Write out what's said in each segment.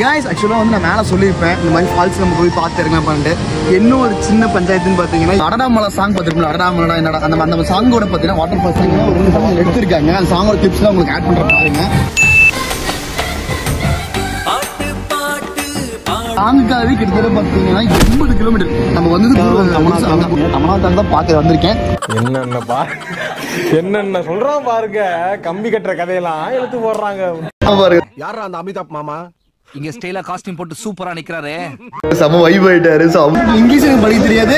guys actually வந்து நான் மேல சொல்லிருப்பேன் இந்த மாதிரி ஃபால்ஸ் நம்ம போய் பார்த்து இருக்கலாம் பண்ணிட்டு என்ன ஒரு சின்ன பஞ்சாயத்துன்னு பாத்தீங்கன்னா அடடாமலை சாங் பார்த்துருக்கோம். அடடாமலை என்னடா அந்த சாங்கோட பாத்தீங்கன்னா வாட்டர் ஃபால்ஸ் ஒரு 2 சாங் எடுத்திருக்காங்க. அந்த சாங்கோட கிளிப்ஸ்லாம் உங்களுக்கு ஆட் பண்ற பாருங்க. சாங்குக்காகவே கிட்டத்தட்ட பாத்தீங்கன்னா 80 கிலோமீட்டர் நம்ம வந்து தமிழ்நாட்டில் தான் பார்க்க வந்திருக்கேன். என்னென்ன சொல்றான் பாருங்க, கம்பி கட்டுற கதையெல்லாம் எடுத்து போடுறாங்க. யாரா அந்த அமிதாப் மாமா இங்க ஸ்டைலா காஸ்டியூம் போட்டு சூப்பரா நிக்கறாரே, சம வைப் ஆயிட்டாரு. சோ இங்கிலீஷ் படிக்க தெரியாது,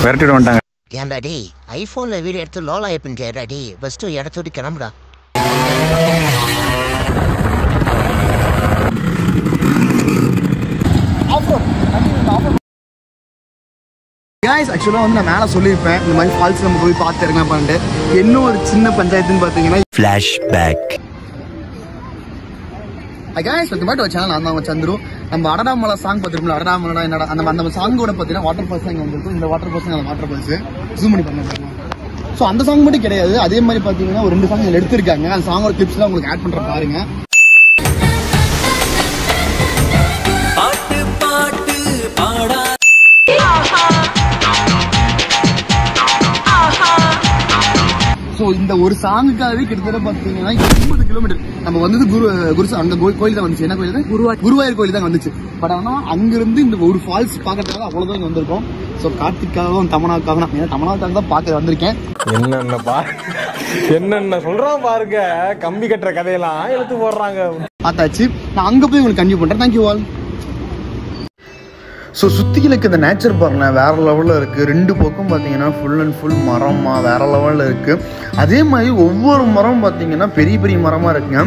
விரட்டிட்டு வந்துட்டாங்க. ஏன்டா டேய், ஐபோன்ல வீடியோ எடுத்து லோலா ஏப்பின்டா டேய், ஃபர்ஸ்ட் இடத்தோட கிளம்புடா. guys actually வந்து நான் மேல சொல்லிருப்பேன் இந்த மாதிரி ஃபால்ஸ் நம்ம போய் பார்த்து இருக்கலாம் பண்ணிட்டு என்ன ஒரு சின்ன பஞ்சாயத்துன்னு பாத்தீங்கன்னா flashback. guys welcome back to our channel. நான் தான் சந்துரு. நம்ம அடடாமலை சாங் பார்த்துருக்கோம். அடடாமலை என்னடா அந்த சாங்கோட பாத்தீங்கன்னா வாட்டர் ஃபால்ஸ் இங்க வந்திருக்கும். இந்த வாட்டர் ஃபால்ஸ் அந்த வாட்டர் ஃபால்ஸ் ஜூம் பண்ணி பண்ணுங்க. சோ அந்த சாங் மட்டும் கிடையாது, அதே மாதிரி பாத்தீங்கன்னா ஒரு 2 சாங் இதுல எடுத்திருக்காங்க. அந்த சாங்கோட கிளிப்ஸ்லாம் உங்களுக்கு ஆட் பண்ற பாருங்க. ஸோ இந்த ஒரு சாங்குக்காகவே கிட்டத்தட்ட பார்த்தீங்கன்னா 80 கிலோமீட்டர் நம்ம வந்து குருசா அந்த கோயில் தான் வந்துச்சு. என்ன கோயில்? குருவாயூர் கோயில் தான் வந்துச்சு. பட் ஆனால் அங்கிருந்து இந்த ஒரு ஃபால்ஸ் பார்க்கறதுக்காக அவ்வளோதான் இங்கே வந்திருக்கோம். ஸோ கார்த்திக்காகவும் தமனாவுக்காக நான் தமனாவுக்காக தான் பார்க்க வந்திருக்கேன். என்னென்ன சொல்றான் பாருங்க, கம்பி கட்டுற கதையெல்லாம் எடுத்து போடுறாங்க. பார்த்தாச்சு. நான் அங்கே போய் உங்களுக்கு கண்டினியூ பண்ணுறேன். Thank you all. ஸோ சுற்றிகளுக்கு இந்த நேச்சர் பாருங்களேன் வேறு லெவலில் இருக்குது. 2 பக்கம் பார்த்தீங்கன்னா ஃபுல் அண்ட் ஃபுல் மரமாக வேறு லெவலில் இருக்குது. அதே மாதிரி ஒவ்வொரு மரம் பார்த்தீங்கன்னா பெரிய பெரிய மரமாக இருக்குங்க.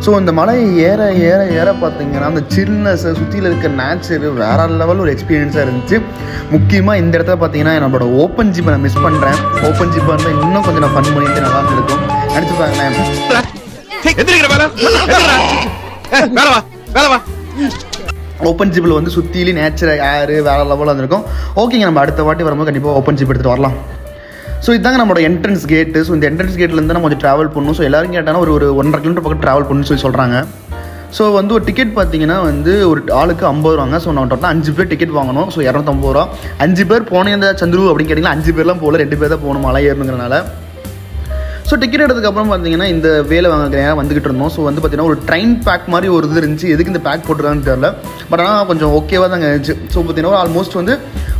ஸோ இந்த மலை ஏற ஏற ஏற பார்த்தீங்கன்னா அந்த சில்னஸ் சுற்றியில் இருக்க நேச்சரு வேறு லெவல் ஒரு எக்ஸ்பீரியன்ஸாக இருந்துச்சு. முக்கியமாக இந்த இடத்துல பார்த்தீங்கன்னா நம்மளோட ஓப்பன் ஜிப்பை நான் மிஸ் பண்ணுறேன். ஓப்பன் ஜிப்பாக இருந்தால் இன்னும் கொஞ்சம் நான் ஃபன் பண்ணிட்டு நல்லா இருக்கும். நினச்சி பாருங்களேன். ஓப்பன் ஜிப்பில் வந்து சுற்றிலும் நேச்சர் ஏரு வேறு லெவலில் வந்துருக்கும். ஓகேங்க, நம்ம அடுத்த வாட்டி வரும்போது கண்டிப்பாக ஓப்பன் ஜிப் எடுத்துகிட்டு வரலாம். ஸோ இதாங்க நம்மளோட என்ட்ரன்ஸ் கேட்டு. ஸோ இந்த என்ட்ரன்ஸ் கேட்லேருந்து நம்ம கொஞ்சம் ட்ராவல் பண்ணணும். ஸோ எல்லாரும் கேட்டாங்கன்னா ஒரு 1.5 கிலோமீட்டர் பக்கம் ட்ராவல் பண்ணணும்னு சொல்கிறாங்க. ஸோ வந்து ஒரு டிக்கெட் பார்த்தீங்கன்னா வந்து ஒரு ஆளுக்கு 50 ரூபாங்க. ஸோ நம்ம டோட்டலாக 5 பேர் டிக்கெட் வாங்கணும். ஸோ 250 ரூபா. 5 பேர் போனேன் சந்துரு அப்படின்னு கேட்டிங்கன்னா 5 பேர்லாம் போகல, 2 பேர் தான் போகணும் மலை ஏறணுங்கிறனால. ஸோ டிக்கெட் எடுத்ததுக்கப்புறம் பார்த்தீங்கன்னா இந்த வேலை வந்துகிட்டு இருந்தோம். ஸோ வந்து பார்த்தீங்கன்னா ஒரு ட்ரெயின் பேக் மாதிரி ஒரு இது இருந்துச்சு. எதுக்கு இந்த பேக் போட்டுருக்கான்னு தெரியல, பட் ஆனால் கொஞ்சம் ஓகேவாக தாங்க இருந்துச்சு. ஸோ பார்த்தீங்கன்னா ஆல்மோஸ்ட் வந்து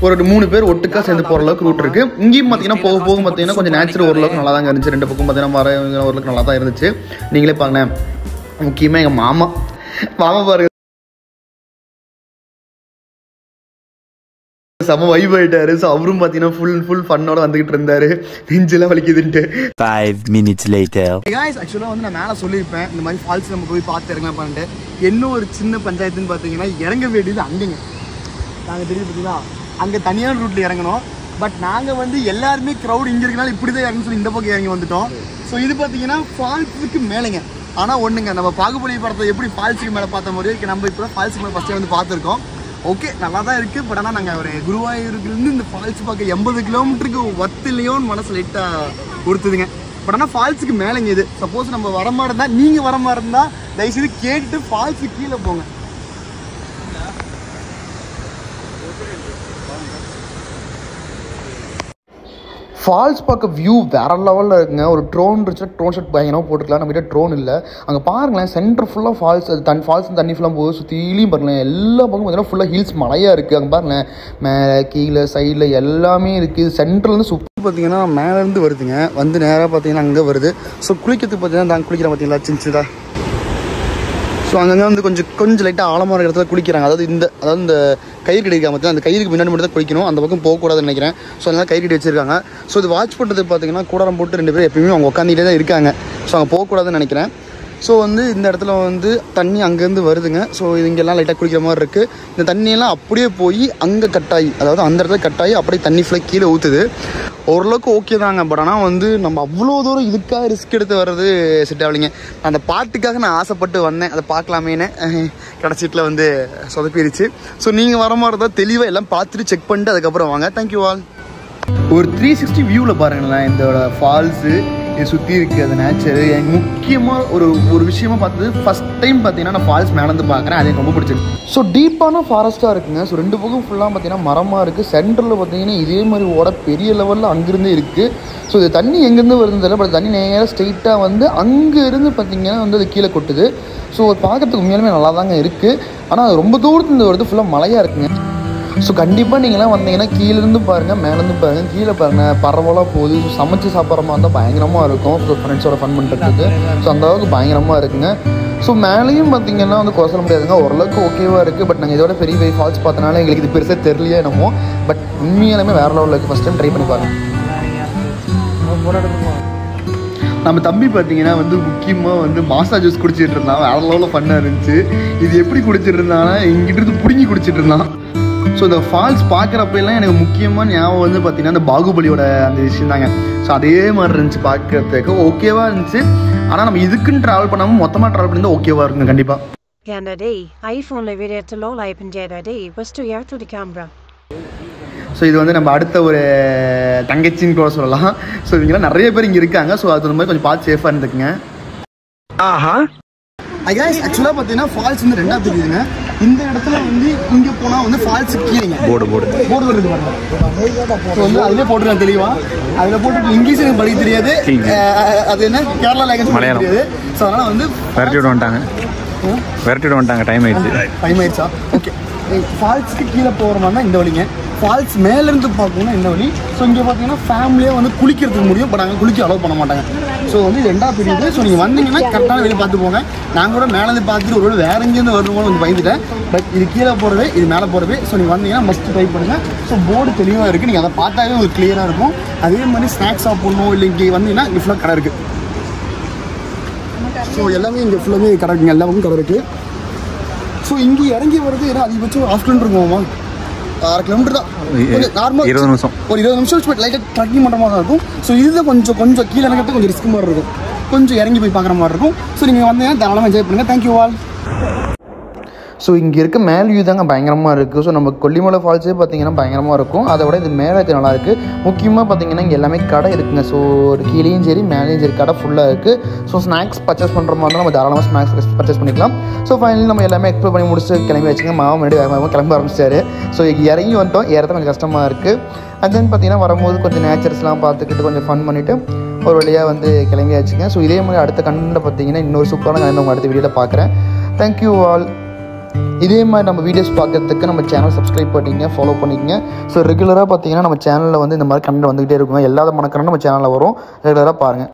ஒரு 3 பேர் ஒட்டுக்காக சேர்ந்து போகிற அளவுக்கு ரூட் இருக்குது. இங்கேயும் பார்த்தீங்கன்னா போக போக பார்த்தீங்கன்னா கொஞ்சம் நேச்சர் ஓரளவுக்கு நல்லா தாங்க இருந்துச்சு. 2 பக்கம் பார்த்தீங்கன்னா வர ஓரளவுக்கு நல்லா தான் இருந்துச்சு. நீங்களே பாருங்களேன். முக்கியமாக எங்கள் மாமா பாருங்க சம வைப் ஆயிட்டாரு. ஸோ அவரும் பார்த்தீங்கன்னா ஃபுல் ஃபன்னோட வந்துகிட்டு இருந்தாரு. நெஞ்செல்லாம் வலிக்குதுன்ட்டு. 5 minutes later. guys actually வந்து நான் மேலே சொல்லியிருப்பேன் இந்த மாதிரி ஃபால்ஸ் நம்ம போய் பார்த்து இறங்கலாம் பண்ணிட்டு என்ன ஒரு சின்ன பஞ்சாயத்துன்னு பார்த்தீங்கன்னா இறங்க வேண்டியது அங்கேங்க. நாங்கள் தெரியுது பார்த்தீங்களா, அங்கே தனியான ரூட்டில் இறங்கணும். பட் நாங்கள் வந்து எல்லாருமே க்ரௌட் இங்கே இருக்கனால இப்படி தான் இறங்கணும் சொல்லி இந்த பக்கம் இறங்கி வந்துட்டோம். ஸோ இது பார்த்தீங்கன்னா ஃபால்ஸுக்கு மேலேங்க. ஆனால் ஒன்றுங்க, நம்ம பாகுபலி படத்தை எப்படி ஃபால்ஸுக்கு மேலே பார்த்த மாதிரி நம்ம இப்போ ஃபால்ஸுக்கு மேலே ஃபஸ்ட்டே வந்து பார்த்துருக்கோம். ஓகே, நல்லா தான் இருக்குது. பட் ஆனால் நாங்கள் ஒரு குருவாயூருக்குலேருந்து இந்த ஃபால்ஸ் பார்க்க 80 கிலோமீட்டருக்கு ஒத்து இல்லையோன்னு மனசு லைட்டாக கொடுத்துதுங்க. பட் ஆனால் ஃபால்ஸுக்கு மேலேங்க இது. சப்போஸ் நம்ம வர மாதிரி இருந்தால், நீங்கள் வர மாதிரி இருந்தால் தயவுசெய்து கேட்டுட்டு ஃபால்ஸுக்கு கீழே போங்க. ஃபால்ஸ் பார்க்க வியூ வேறு லெவலில் இருக்குங்க. ஒரு ட்ரோன் இருந்துச்சு, ட்ரோன் ஷாட் பயங்கரமாக போட்டுக்கலாம். நம்மகிட்ட ட்ரோன் இல்லை. அங்கே பாருங்களேன், சென்டர் ஃபுல்லாக ஃபால்ஸ், அது ஃபால்ஸ் தண்ணி ஃபுல்லாக போகுது. சுற்றிலையும் பாருங்களேன், எல்லா பக்கம் பார்த்தீங்கன்னா ஃபுல்லாக ஹில்ஸ் மலையாக இருக்குது. அங்கே பாருங்களேன், மேலே கீழே சைடில் எல்லாமே இருக்குது. சென்ட்ரல்லேருந்து சுற்றி பார்த்தீங்கன்னா மேலேருந்து வருதுங்க. வந்து நேராக பார்த்தீங்கன்னா அங்கே வருது. ஸோ குளிக்கிறதுக்கு பார்த்தீங்கன்னா நாங்கள் குளிக்கிறோம் பார்த்தீங்களா சின்னதாக. ஸோ அங்கங்கே வந்து கொஞ்சம் லைட்டாக ஆழமான இடத்துல குளிக்கிறாங்க. அதாவது இந்த கயிறு கட்டி இருக்காங்க பார்த்தீங்கன்னா, அந்த கயிறுக்கு முன்னாடி மட்டும் தான் குளிக்கணும். அந்த பக்கம் போகக்கூடாதுன்னு நினைக்கிறேன். ஸோ அதனால் கயிறு கட்டி வச்சிருக்காங்க. ஸோ இது வாட்ச் பண்ணுறது பார்த்தீங்கன்னா கூடாரம் போட்டு 2 பேர் எப்பயுமே அவங்க உட்காந்துக்கிட்டே தான் இருக்காங்க. ஸோ அங்கே போகக்கூடாதுன்னு நினைக்கிறேன். ஸோ வந்து இந்த இடத்துல வந்து தண்ணி அங்கேருந்து வருதுங்க. ஸோ இது இங்கெல்லாம் லைட்டாக குளிக்கிற மாதிரி இருக்குது. இந்த தண்ணியெல்லாம் அப்படியே போய் அங்கே கட்டாயி, அதாவது அந்த இடத்துல கட்டாயி அப்படியே தண்ணி ஃபுல்லாக கீழே ஊற்றுது. ஓரளவுக்கு ஓகே தாங்க. பட் ஆனால் வந்து நம்ம அவ்வளோ தூரம் இதுக்காக ரிஸ்க் எடுத்து வர்றது செட் ஆகலைங்க. அந்த பாட்டுக்காக நான் ஆசைப்பட்டு வந்தேன், அதை பார்க்கலாமேன்னு. கடைசீட்டில் வந்து சொதப்பிடுச்சு. ஸோ நீங்கள் வர மாதிரி தான் தெளிவாக எல்லாம் பார்த்துட்டு செக் பண்ணிட்டு அதுக்கப்புறம் வாங்க. Thank you all. ஒரு 360 வியூவில் பாருங்களேன். இதோட ஃபால்ஸு இது சுற்றி இருக்குது அந்த நேச்சரு. எனக்கு முக்கியமாக ஒரு விஷயமா பார்த்தது ஃபஸ்ட் டைம் பார்த்தீங்கன்னா நான் ஃபால்ஸ் மேலேருந்து பார்க்குறேன். அது எனக்கு ரொம்ப பிடிச்சிருக்கு. ஸோ டீப்பான ஃபாரஸ்ட்டாக இருக்குங்க. ஸோ 2 பக்கம் ஃபுல்லாக பார்த்தீங்கன்னா மரமாக இருக்குது. சென்டரில் பார்த்தீங்கன்னா இதே மாதிரி ஓட பெரிய லெவலில் அங்கேருந்தே இருக்குது. ஸோ இது தண்ணி எங்கேருந்து வருதுன்னு தெரியல, பட் தண்ணி நேராக ஸ்ட்ரெயிட்டாக வந்து அங்கேருந்து பார்த்தீங்கன்னா வந்து அது கீழே கொட்டுது. ஸோ பார்க்குறதுக்கு உண்மையாலுமே நல்லா தாங்க இருக்குது. ஆனால் அது ரொம்ப தூரத்துலேருந்து வருது, ஃபுல்லாக மலையாக இருக்குங்க. ஸோ கண்டிப்பாக நீங்களாம் வந்தீங்கன்னா கீழேருந்து பாருங்கள், மேலேருந்து பாருங்கள், கீழே பாருங்கள், பரவலாக போகுது. ஸோ சமைச்சு சாப்பிட்ற மாதிரி இருந்தால் பயங்கரமாக இருக்கும். ஸோ ஃப்ரெண்ட்ஸோட ஃபன் பண்ணுறதுக்கு ஸோ அந்தளவுக்கு பயங்கரமாக இருக்குங்க. ஸோ மேலேயும் பார்த்தீங்கன்னா வந்து குறை சொல்ல முடியாதுங்க, ஓரளவுக்கு ஓகேவாக இருக்குது. பட் நாங்கள் இதோட பெரிய பெரிய ஃபால்ஸ் பார்த்தனால எங்களுக்கு இது பெருசாக தெரியலையே என்னமோ. பட் உண்மையாலுமே வேறு லெவலில் இருக்குது. ஃபஸ்ட் டைம் ட்ரை பண்ணி பாருங்கள். நம்ம தம்பி பார்த்தீங்கன்னா வந்து முக்கியமாக வந்து மாசா ஜூஸ் குடிச்சிட்டு இருந்தான். வேறு லெவலில் ஃபன்னாக இருந்துச்சு. இது எப்படி குடிச்சிட்டு இருந்தானா இங்கிட்டு பிடுங்கி குடிச்சிட்டு இருந்தான். ஸோ இந்த ஃபால்ஸ் பார்க்குறப்பெல்லாம் எனக்கு முக்கியமாக ஞாபகம் வந்து பார்த்தீங்கன்னா அந்த பாகுபலியோட அந்த விஷயம் தாங்க. ஸோ அதே மாதிரி இருந்துச்சு பார்க்குறதுக்கு, ஓகேவாக இருந்துச்சு. ஆனால் நம்ம இதுக்குன்னு ட்ராவல் பண்ணாமல் மொத்தமாக ட்ராவல் பண்ணியிருந்தால் ஓகேவாக இருக்குங்க கண்டிப்பாக. ஐஃபோனில் வீடியோ எடுத்து லோ லைஃப் ஜேடாடி ஃபஸ்ட்டு ஏற்று கேமரா. ஸோ இது வந்து நம்ம அடுத்த ஒரு தங்கச்சின்னு கூட சொல்லலாம். ஸோ இவங்கெல்லாம் நிறைய பேர் இங்கே இருக்காங்க. ஸோ அது மாதிரி கொஞ்சம் பார்த்து சேஃபாக இருந்துக்குங்க. ஆக்சுவலாக பார்த்தீங்கன்னா ஃபால்ஸ் வந்து 2ஆக தெரியுதுங்க. இந்த இடத்துல வந்து இங்கே போனால் வந்து ஃபால்ஸ் கீழே போர்டு வருது பாருங்க. ஸோ வந்து அதிலே போட்டுருக்காங்க தெளிவாக. அதில் போட்டு இங்கிலீஷ் எனக்கு படிக்க தெரியாது, அது என்ன கேரளா லாங்குவேஜ் தெரியாது. ஸோ அதனால் வந்து விரட்டிட்டு வந்துட்டாங்க. டைம் ஆயிடுச்சா? ஓகே. ஃபால்ஸுக்கு கீழே போகிற மாதிரி தான் இந்த வழிங்க. ஃபால்ஸ் மேலேருந்து பார்க்கணுன்னா இந்த வழி. ஸோ இங்கே பார்த்தீங்கன்னா ஃபேமிலியாக வந்து குளிக்கிறதுக்கு முடியும், பட் நாங்கள் குளிக்க அலோவ் பண்ண மாட்டாங்க. ஸோ வந்து 2ஆக பிரியுது. ஸோ நீங்கள் வந்தீங்கன்னா கரெக்டான வெளியே பார்த்து போங்க. நாங்கள் கூட மேலேருந்து பார்த்துட்டு ஒரு வேறு எங்கேருந்து வரணுமோ கொஞ்சம் பயந்துட்டேன். பட் இது கீழே போகிறது, இது மேலே போகிறது. ஸோ நீங்கள் வந்தீங்கன்னா மஸ்ட் ட்ரை பண்ணுங்கள். ஸோ போர்டு தெளிவாக இருக்குது, நீங்கள் அதை பார்த்தாவே உங்களுக்கு கிளியராக இருக்கும். அதே மாதிரி ஸ்நாக்ஸ் சாப்பிட்ணும் இல்லை இங்கே வந்தீங்கன்னா இங்கே ஃபுல்லாக கடை இருக்குது. ஸோ எல்லாமே இங்கே ஃபுல்லாமே கடை இருக்குங்க, எல்லா பக்கம் கடை இருக்குது. ஸோ இங்கே இறங்கி வருது ஏன்னா அதிகபட்சம் 1/2 கிலோமீட்டர் இருக்குமா, 6 கிலோமீட்டர் தான். நார்மல் 20 நிமிஷம் ஒரு 20 நிமிஷம் லைட்டாக ட்ரக்கிங் பண்ணுற மாதிரி தான் இருக்கும். ஸோ இதுதான் கொஞ்சம் கீழே இறங்கிறது கொஞ்சம் ரிஸ்க் மாதிரி இருக்கும், கொஞ்சம் இறங்கி போய் பார்க்குற மாதிரி இருக்கும். ஸோ நீங்கள் வந்தீங்கன்னா தாராளமாக என்ஜாய் பண்ணுங்கள். Thank you all. ஸோ இங்கே இருக்க மேல் வியூ தாங்க பயங்கரமாக இருக்குது. ஸோ நம்ம கொல்லிமலை ஃபால்ஸே பார்த்தீங்கன்னா பயங்கரமாக இருக்கும். அதை விட இது மேலே இருக்க நல்லாயிருக்கு. முக்கியமாக பார்த்தீங்கன்னா இங்கே எல்லாமே கடை இருக்குங்க. ஸோ கீழேயும் சரி மேலேயும் சரி கடை ஃபுல்லாக இருக்குது. ஸோ ஸ்நாக்ஸ் பர்ச்சேஸ் பண்ணுற மாதிரி தான் நம்ம தாராளமாக ஸ்நாக்ஸ் பர்ச்சேஸ் பண்ணிக்கலாம். ஸோ ஃபைனலி நம்ம எல்லாமே எக்ஸ்ப்ளோர் பண்ணி முடிச்சு கிளம்பி வச்சுங்க. மாமா முன்னாடி வேகமாக கிளம்ப ஆரம்பிச்சிட்டாரு. ஸோ இறங்கி வந்துட்டோம், ஏறத கொஞ்சம் கஷ்டமாக இருக்குது. அண்ட் தென் பார்த்தீங்கன்னா வரும்போது கொஞ்சம் நேச்சர்ஸ்லாம் பார்த்துக்கிட்டு கொஞ்சம் ஃபன் பண்ணிவிட்டு ஒரு வழியாக வந்து கிளம்பி வச்சுங்க. ஸோ இதே மாதிரி அடுத்த கண்டென்ட்டில் பார்த்தீங்கன்னா இன்னொரு சூப்பரான கண்டென்ட் உங்கள் அடுத்த வீடியோவில் பார்க்குறேன். Thank you all. இதே மாதிரி நம்ம வீடியோஸ் பார்க்கறதுக்கு நம்ம சேனல் சப்ஸ்கிரைப் பண்ணிங்க, ஃபாலோ பண்ணிக்கங்க. ஸோ ரெகுலராக பார்த்தீங்கன்னா நம்ம சேனலில் வந்து இந்த மாதிரி கண்டென்ட் வந்துகிட்டே இருக்குங்க. எல்லா மன கண்டென்ட் நம்ம சேனலில் வரும், ரெகுலராக பாருங்கள்.